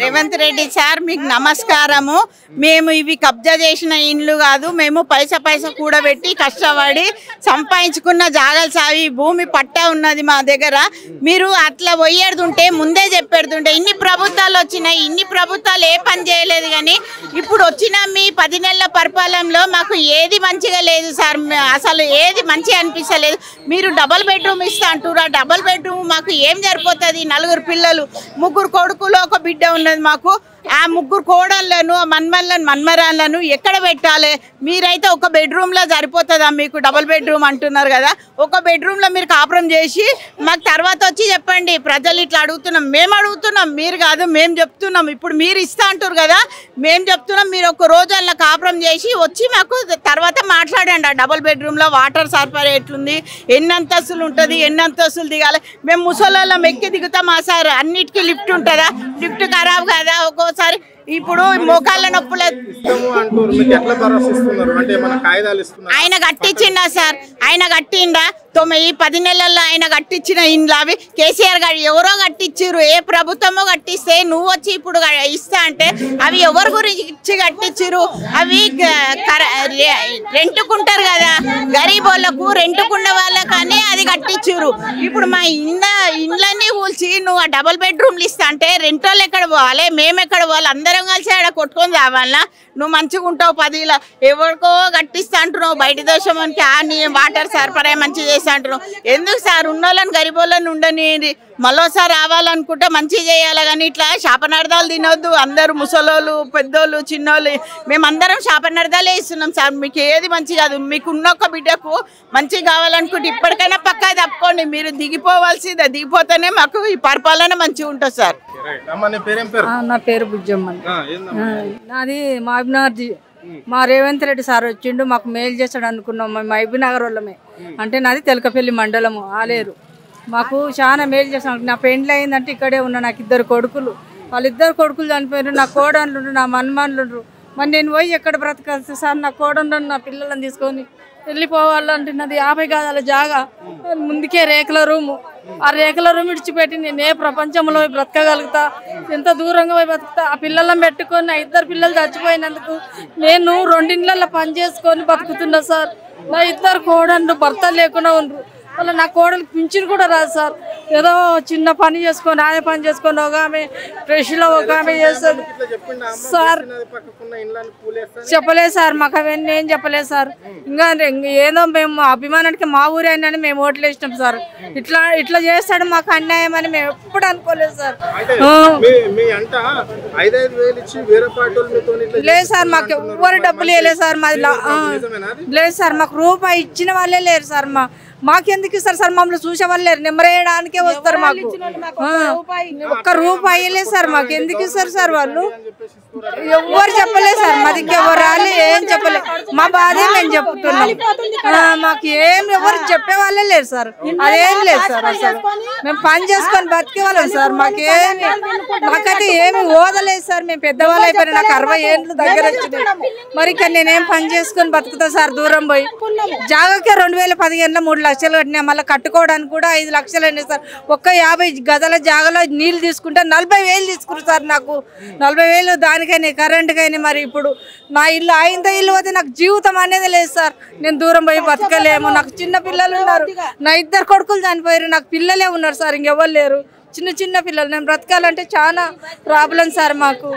Revanth Reddy sir మీకు నమస్కారము. మేము ఇవి కబ్జా చేసిన ఇండ్లు కాదు, మేము పైసా కూడబెట్టి కష్టపడి సంపాదించుకున్న జాగాలు సావి భూమి పట్టా ఉన్నది మా దగ్గర. మీరు అట్లా పోయేడుతుంటే ముందే చెప్పేడుతుంటే ఇన్ని ప్రభుత్వాలు వచ్చినాయి, ఇన్ని ప్రభుత్వాలు ఏ పని చేయలేదు. కానీ ఇప్పుడు వచ్చిన మీ 10 నెలల పరిపాలనలో మాకు ఏది మంచిగా లేదు సార్, అసలు ఏది మంచిగా అనిపించలేదు. మీరు డబుల్ బెడ్రూమ్ ఇస్తా అంటారు, ఆ డబుల్ బెడ్రూమ్ మాకు ఏం సరిపోతుంది? 4 పిల్లలు, 3 కొడుకులు, ఒక బిడ్డ ఉన్నది మాకు. ఆ 3 కోడళ్ళను, మన్మలను, మన్మరాళ్ళను ఎక్కడ పెట్టాలి? మీరైతే ఒక బెడ్రూమ్లో సరిపోతుందా? మీకు డబుల్ బెడ్రూమ్ అంటున్నారు కదా, ఒక బెడ్రూమ్లో మీరు కాపురం చేసి మాకు తర్వాత వచ్చి చెప్పండి. ప్రజలు ఇట్లా అడుగుతున్నాం, మేము అడుగుతున్నాం, మీరు కాదు మేము చెప్తున్నాం. ఇప్పుడు మీరు ఇస్తా అంటారు కదా, మేము చెప్తున్నాం మీరు ఒక రోజు అలా కాపురం చేసి వచ్చి మాకు తర్వాత మాట్లాడండి. ఆ డబుల్ బెడ్రూమ్లో వాటర్ సరఫరా ఎట్లుంది, ఎన్ని అంతస్తులు ఉంటుంది, ఎన్ని అంతస్తులు దిగాలి? మేము ముసలోళ్ళం ఎక్కి దిగుతామా సార్? అన్నిటికీ లిఫ్ట్ ఉంటుందా? లిఫ్ట్ ఖరాబ్ కదా ఒక్కోసారి. ఇప్పుడు మోకాళ్ళ నొప్పుల ఆయన కట్టించిండా సార్? ఆయన కట్టిండా? 10 నెలల్లో ఆయన కట్టించిన ఇండ్లు అవి కేసీఆర్ గారు ఎవరో కట్టించారు, ఏ ప్రభుత్వమో కట్టిస్తే నువ్వు వచ్చి ఇప్పుడు ఇస్తా అంటే అవి ఎవరి గురించి కట్టించారు? అవి రెంటుకుంటారు కదా, గరీబ్ వాళ్ళకు రెంటుకున్న వాళ్ళకనే అది కట్టించారు. ఇప్పుడు మా ఇండ్లన్నీ కూల్చి నువ్వు ఆ డబుల్ బెడ్రూమ్లు ఇస్తా అంటే రెంటోళ్ళు ఎక్కడ పోవాలి, మేము ఎక్కడ పోవాలి? అందరం కలిసి ఆడ కొట్టుకొని రావాలన్నా? నువ్వు మంచిగా ఉంటావు 10 ఎవరికో కట్టిస్తా అంటున్నావు, బయట దేశంకి నీ వాటర్ సరఫరా మంచిగా చేస్తా అంటున్నావు. ఎందుకు సార్? ఉన్నోళ్ళని గరీబోళ్ళని ఉండని మళ్ళోసారి రావాలనుకుంటే మంచిగా చేయాలి. కానీ ఇట్లా శాపనార్థాలు తినొద్దు. అందరూ ముసలోళ్ళు, పెద్దోళ్ళు, చిన్నోళ్ళు మేమందరం శాపనార్థాలే ఇస్తున్నాం సార్. మీకు ఏది మంచి కాదు. మీకు ఉన్నొక్క బిడ్డకు మంచిగా కావాలనుకుంటే ఇప్పటికైనా పక్కా తప్పుకోండి. మీరు దిగిపోవాల్సిందే, దిగిపోతేనే మాకు ఈ పరిపాలన మంచిగా ఉంటుంది సార్. నా పేరు బుజ్జమ్మ. నాది మహబూబ్నగర్. మా రేవంత్ రెడ్డి సార్ వచ్చిండు, మాకు మేలు చేస్తాడు అనుకున్నాం. మేము మహబూబ్నగర్ వాళ్ళమే. అంటే నాది తెలకపల్లి మండలము, ఆలేరు. మాకు చాలా మేలు చేస్తాను. నా పెండ్లి అయిందంటే ఇక్కడే ఉన్నా. నాకు 2 కొడుకులు, వాళ్ళిద్దరు కొడుకులు చనిపోయారు. నా కోడళ్ళు, నా మన్మన్లు. మరి నేను పోయి ఎక్కడ బ్రతకాల్సి సార్? నా కోడళ్ళను, నా పిల్లలను తీసుకొని వెళ్ళిపోవాలంటే నాది 50 గజాల జాగా, ముందుకే రేకుల రూము. ఆ రేకుల రూమ్ విడిచిపెట్టి నేను ఏ ప్రపంచంలో పోయి బ్రతకగలుగుతా? ఎంత దూరంగా పోయి బ్రతుకుతా? ఆ పిల్లలను పెట్టుకొని నా 2 పిల్లలు చచ్చిపోయినందుకు నేను 2 ఇండ్లలో పని చేసుకొని బతుకుతున్నా సార్. నా 2 కోడళ్ళు భర్త లేకుండా ఉండరు. అలా నా కోడలు పింఛన్ కూడా రాదు సార్. ఏదో చిన్న పని చేసుకొని, ఆమె పని చేసుకొని, ఒక ఆమె ఫ్రెష్లో ఒక ఆమె చేస్తుంది సార్. చెప్పలేదు సార్, మాకు అవన్నీ ఏం చెప్పలేదు సార్. ఇంకా ఏదో మేము అభిమానానికి మా ఊరే అని మేము ఓట్లు వేసినాం సార్. ఇట్లా చేస్తాడు మాకు అన్యాయం అని మేము ఎప్పుడు అనుకోలేదు సార్. లేదు సార్, మాకు ఎవ్వరు డబ్బులు ఇవ్వలేదు సార్. మాది లేదు సార్, మాకు రూపాయి ఇచ్చిన వాళ్ళే లేరు సార్. మాకెందుకు ఇస్తారు సార్? మమ్మల్ని చూసే వాళ్ళు లేరు, నెమ్మరేయడానికే వస్తారు. మాకు ఒక్క రూపాయి లేదు సార్. మాకు ఎందుకు ఇస్తారు సార్? వాళ్ళు ఎవ్వరు చెప్పలేదు సార్. మాది ఎవరు రాలే, ఏం చెప్పలేదు. మా బాధే మేము చెప్తున్నాం. మాకు ఏం ఎవరు చెప్పే వాళ్ళే లేరు సార్. అదేం లేదు సార్. అసలు మేము పని చేసుకొని బతికే వాళ్ళం సార్. మాకైతే ఏమి ఓదలేదు సార్. మేము పెద్దవాళ్ళు అయిపోయినా, నాకు 60 ఏళ్ళు దగ్గర వచ్చింది. మరి ఇక్కడ నేనేం పని చేసుకొని బతుకుతా సార్? దూరం పోయి జాగాకే 2015లో 3 లక్షలు కట్టినా. మళ్ళీ కట్టుకోవడానికి కూడా 5 లక్షలు అయినాయి సార్. ఒక్క 50 గజాల జాగాలో నీళ్ళు తీసుకుంటే 40,000 తీసుకున్నారు సార్. నాకు 40,000 దానికైనా కరెంటుకైనా. మరి ఇప్పుడు నా ఇల్లు ఆయింత ఇల్లు పోతే నాకు జీవితం అనేది లేదు సార్. నేను దూరం పోయి బతకలేము. నాకు చిన్న పిల్లలు ఉన్నారు. నా 2 కొడుకులు చనిపోయారు. నాకు పిల్లలే ఉన్నారు సార్, ఇంకెవ్వరు లేరు. చిన్న పిల్లలు. నేను బ్రతకాలంటే చాలా ప్రాబ్లం సార్ మాకు.